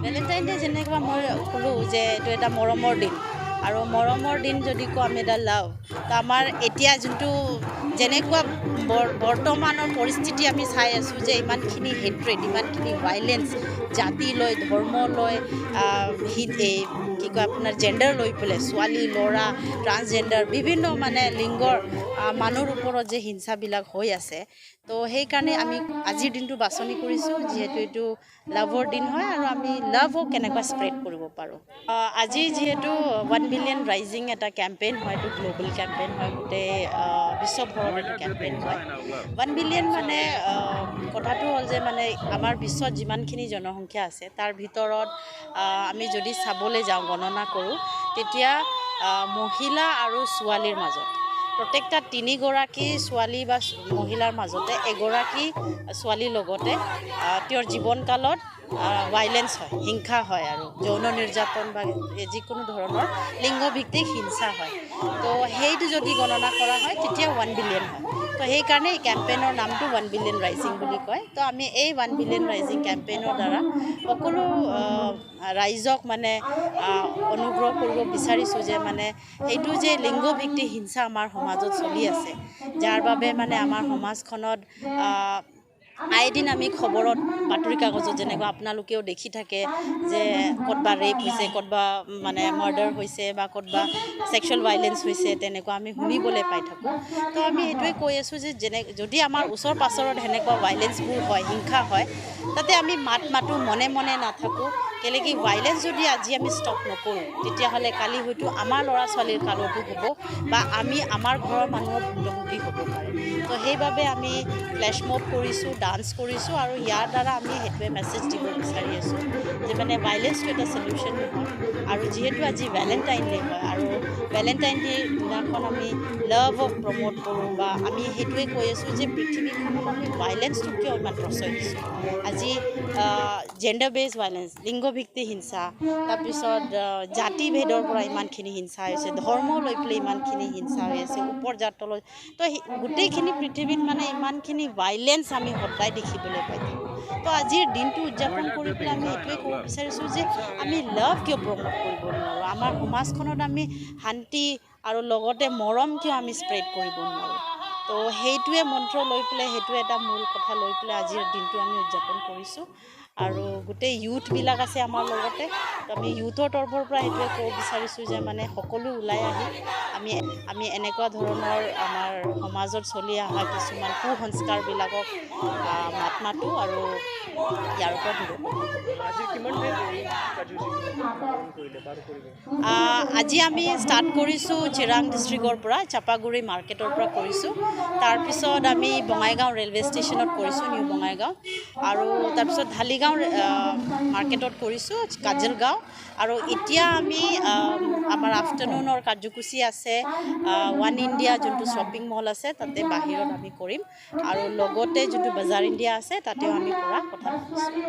Valentine day যেনেকুৱা মই ক'লোঁ যে এইটো এটা মৰমৰ দিন আৰু মৰমৰ দিন যদি কওঁ আমি এটা লাভ তো আমাৰ এতিয়া যোনটো যেনেকুৱা বৰ্তমানৰ পৰিস্থিতি আমি চাই আছোঁ যে ইমানখিনি হেট্ৰেড ইমানখিনি ভাইলেঞ্চ জাতি লৈ ধৰ্ম লৈ এই কি কয় আপোনাৰ জেণ্ডাৰ লৈ পেলাই ছোৱালী ল'ৰা ট্ৰান্সজেণ্ডাৰ বিভিন্ন মানে লিংগৰ মানুহৰ ওপৰত যে হিংসাবিলাক হৈ আছে তো সেইকাৰণে আমি আজিৰ দিনটো বাছনি কৰিছোঁ যিহেতু এইটো লাভৰ দিন হয় আৰু আমি লাভক কেনেকুৱা স্প্ৰেড কৰিব পাৰোঁ আজি যিহেতু 1 বিলিয়ন ৰাইজিং এটা কেম্পেইন হয় এইটো গ্ল'বেল কেম্পেইন হয় গোটেই বিশ্বভৰত এটা কেম্পেইন হয় 1 বিলিয়ন মানে কথাটো হ'ল যে মানে আমাৰ বিশ্বত যিমানখিনি জনসংখ্যা আছে তাৰ ভিতৰত আমি যদি চাবলৈ যাওঁ গণনা কৰোঁ তেতিয়া মহিলা আৰু ছোৱালীৰ মাজত প্ৰত্যেকটা 3গৰাকী ছোৱালী বা মহিলাৰ মাজতে এগৰাকী ছোৱালীৰ লগতে তেওঁৰ জীৱনকালত ভাইলেঞ্চ হয় হিংসা হয় আৰু যৌন নিৰ্যাতন বা যিকোনো ধৰণৰ লিংগভিত্তিক হিংসা হয় তো সেইটো যদি গণনা কৰা হয় তেতিয়া 1 বিলিয়ন হয় তো সেইকাৰণে এই কেম্পেইনৰ নামটো 1 বিলিয়ন ৰাইজিং বুলি কয় তো আমি এই 1 বিলিয়ন ৰাইজিং কেম্পেইনৰ দ্বাৰা সকলো ৰাইজক মানে অনুগ্ৰহ কৰিব বিচাৰিছোঁ যে মানে সেইটো যে লিংগভিত্তিক হিংসা আমাৰ সমাজত চলি আছে যাৰ বাবে মানে আমাৰ সমাজখনত এদিন আমি খবৰত বাতৰি কাগজত যেনেকুৱা আপোনালোকেও দেখি থাকে যে ক'তবা ৰেপ হৈছে ক'তবা মানে মাৰ্ডাৰ হৈছে বা ক'তবা ছেক্সুৱেল ভাইলেঞ্চ হৈছে তেনেকুৱা আমি শুনিবলৈ পাই থাকোঁ তো আমি সেইটোৱে কৈ আছোঁ যে যদি আমাৰ ওচৰ পাছৰত সেনেকুৱা ভাইলেঞ্চবোৰ হয় হিংসা হয় তাতে আমি মাতো মনে মনে নাথাকোঁ কেলৈ কি ভাইলেঞ্চ যদি আজি আমি ষ্টপ নকৰোঁ তেতিয়াহ'লে কালি হয়তো আমাৰ ল'ৰা ছোৱালীৰ কালতো হ'ব বা আমি আমাৰ ঘৰৰ মানুহৰ ভুক্তভোগী হ'ব পাৰে তো সেইবাবে আমি ফ্লেছ মব কৰিছোঁ ডান্স কৰিছোঁ আৰু ইয়াৰ দ্বাৰা আমি সেইটোৱে মেছেজ দিব বিচাৰি আছোঁ যে মানে ভাইলেঞ্চটো এটা চলিউশ্যন নহয় আৰু যিহেতু আজি ভেলেণ্টাইন ডে হয় আৰু ভেলেণ্টাইন ডে দিনাখন আমি লাভক প্ৰমোট কৰোঁ বা আমি সেইটোৱে কৈ আছোঁ যে পৃথিৱীখনত আমি ভাইলেঞ্চটো কিয় ইমান প্ৰশ্ৰয় দিছোঁ আজি জেণ্ডাৰ বেছ ভাইলেঞ্চ লিংগভিত্তিক হিংসা তাৰপিছত জাতিভেদৰ পৰা ইমানখিনি হিংসা হৈছে ধৰ্ম লৈ পেলাই ইমানখিনি হিংসা হৈ আছে ওপৰ জাতলৈ তো গোটেইখিনি পৃথিৱীত মানে ইমানখিনি ভাইলেঞ্চ আমি সদায় দেখিবলৈ পাই থাকোঁ তো আজিৰ দিনটো উদযাপন কৰি পেলাই আমি এইটোৱে ক'ব বিচাৰিছোঁ যে আমি লাভ কিয় প্ৰমোট কৰিব নোৱাৰোঁ আমাৰ সমাজখনত আমি শান্তি আৰু লগতে মৰম কিয় আমি স্প্ৰেড কৰিব নোৱাৰোঁ তো সেইটোৱে মন্ত্ৰ লৈ পেলাই সেইটোৱে এটা মূল কথা লৈ পেলাই আজিৰ দিনটো আমি উদযাপন কৰিছোঁ আৰু গোটেই ইউথবিলাক আছে আমাৰ লগতে তো আমি ইউথৰ তৰফৰ পৰা সেইটোৱে ক'ব বিচাৰিছোঁ যে মানে সকলো ওলাই আহি আমি এনেকুৱা ধৰণৰ আমাৰ সমাজত চলি অহা কিছুমান কুসংস্কাৰবিলাকক মাত মাতোঁ আৰু ইয়াৰ ওপৰত আজি আমি ষ্টাৰ্ট কৰিছোঁ চিৰাং ডিষ্ট্ৰিক্টৰ পৰা চাপাগুৰি মাৰ্কেটৰ পৰা কৰিছোঁ তাৰপিছত আমি বঙাইগাঁও ৰেলৱে ষ্টেচনত কৰিছোঁ নিউ বঙাইগাঁও আৰু তাৰপিছত ঢালিগাঁও মাৰ্কেটত কৰিছোঁ কাজলগাঁও আৰু এতিয়া আমি আমাৰ আফটাৰনুনৰ কাৰ্যসূচী আছে 1 ইণ্ডিয়া যোনটো শ্বপিং মল আছে তাতে বাহিৰত আমি কৰিম আৰু লগতে যোনটো বজাৰ ইণ্ডিয়া আছে তাতেও আমি কৰা কথা ভাবিছোঁ